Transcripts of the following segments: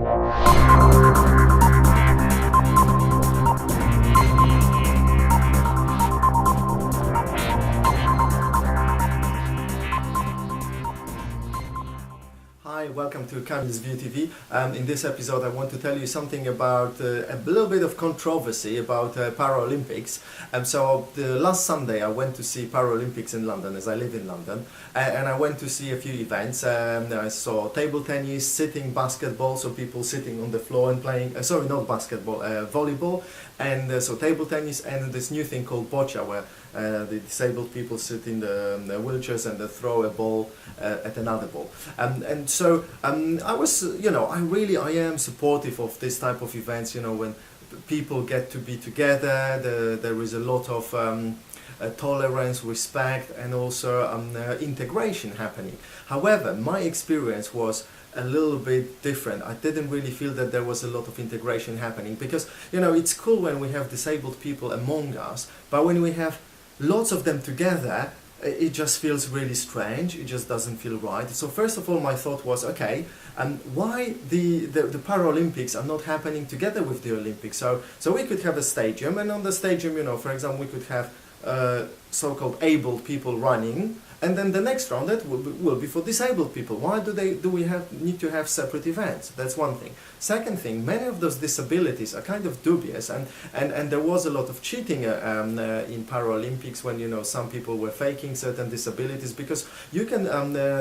Hi, welcome to Kamil's View TV. In this episode I want to tell you something about a little bit of controversy about Paralympics. So the last Sunday I went to see Paralympics in London, as I live in London, and I went to see a few events. I saw table tennis, sitting basketball, so people sitting on the floor and playing, sorry, not basketball, volleyball, and so table tennis, and this new thing called boccia, where the disabled people sit in the wheelchairs and they throw a ball at another ball. And so I was, I am supportive of this type of events, when people get to be together, there is a lot of tolerance, respect, and also integration happening. However, my experience was a little bit different. I didn't really feel that there was a lot of integration happening, because it's cool when we have disabled people among us, but when we have lots of them together, it just feels really strange. It just doesn't feel right. So first of all, my thought was, okay, why the Paralympics are not happening together with the Olympics? So we could have a stadium, and on the stadium, for example, we could have so-called able people running, and then the next round that will be for disabled people. Why do we need to have separate events? That's one thing. Second thing, many of those disabilities are kind of dubious, and there was a lot of cheating in Paralympics when some people were faking certain disabilities, because you can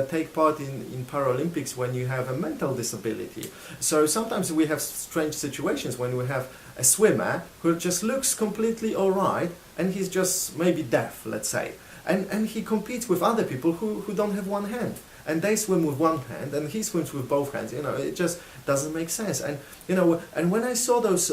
take part in Paralympics when you have a mental disability. So sometimes we have strange situations when we have a swimmer who just looks completely alright, and he's just maybe deaf, let's say. And he competes with other people who don't have one hand, and they swim with one hand and he swims with both hands. It just doesn't make sense. And and when I saw those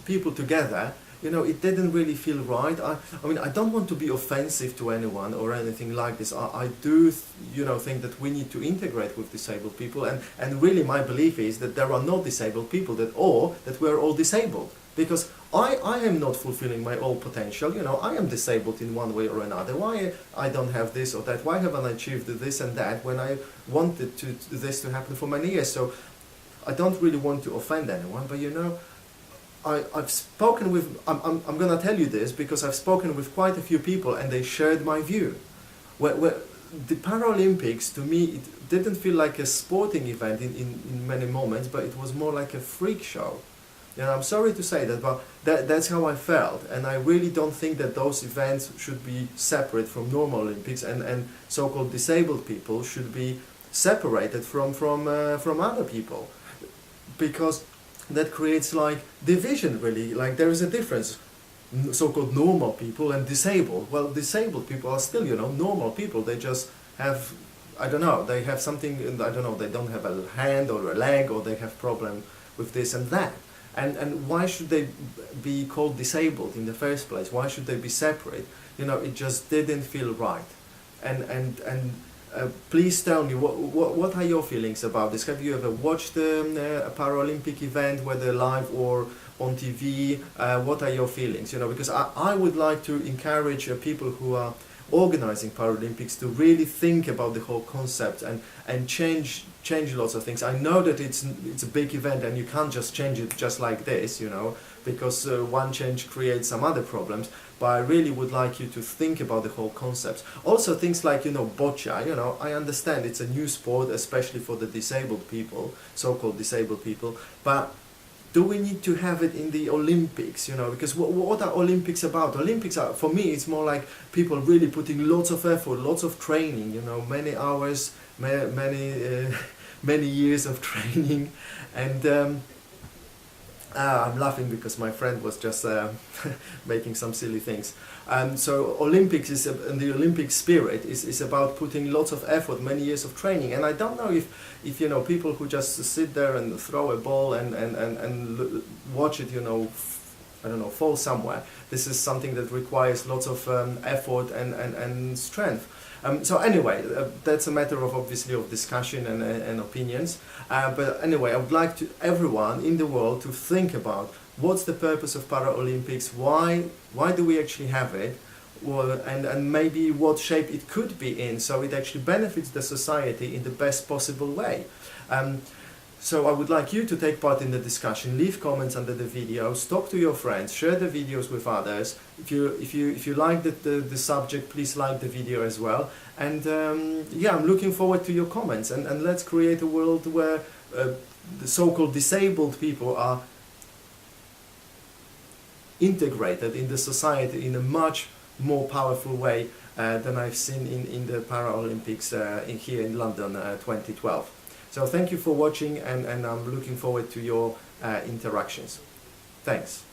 people together, it didn't really feel right. I mean, I don't want to be offensive to anyone or anything like this. I do think that we need to integrate with disabled people, and really my belief is that there are no disabled people, that we're all disabled. Because I am not fulfilling my all potential, I am disabled in one way or another. Why I don't have this or that? Why haven't I achieved this and that when I wanted this to happen for many years? So I don't really want to offend anyone, but I've spoken with, I'm going to tell you this because I've spoken with quite a few people and they shared my view. Where the Paralympics, to me, it didn't feel like a sporting event in many moments, but it was more like a freak show. I'm sorry to say that, but that's how I felt, and I really don't think that those events should be separate from normal Olympics, and so-called disabled people should be separated from other people, because that creates like division, really. Like there is a difference, so-called normal people and disabled. Well, disabled people are still, normal people. They just have, I don't know, they have something, I don't know, they don't have a hand or a leg, or they have problem with this and that. And why should they be called disabled in the first place? Why should they be separate? It just didn't feel right. And please tell me, what are your feelings about this? Have you ever watched a Paralympic event, whether live or on TV? What are your feelings? Because I would like to encourage people who are organizing Paralympics to really think about the whole concept and change lots of things. I know that it's a big event and you can't just change it just like this, because one change creates some other problems, but I really would like you to think about the whole concept. Also things like, boccia, I understand it's a new sport, especially for the disabled people, so-called disabled people, but do we need to have it in the Olympics, because what are Olympics about? Olympics are, for me, it's more like people really putting lots of effort, lots of training, many hours, many years of training, and I'm laughing because my friend was just making some silly things. So Olympics is, and the Olympic spirit is about putting lots of effort, many years of training. And I don't know if people who just sit there and throw a ball and watch it, I don't know, fall somewhere. This is something that requires lots of effort and strength. So anyway, that's a matter of obviously of discussion and opinions. But anyway, I would like everyone in the world to think about what's the purpose of Paralympics, why do we actually have it, well, and maybe what shape it could be in, so it actually benefits the society in the best possible way. So I would like you to take part in the discussion, leave comments under the videos, talk to your friends, share the videos with others. If you like the subject, please like the video as well. And yeah, I'm looking forward to your comments, and let's create a world where the so-called disabled people are integrated in the society in a much more powerful way than I've seen in the Paralympics here in London 2012. So thank you for watching, and I'm looking forward to your interactions. Thanks.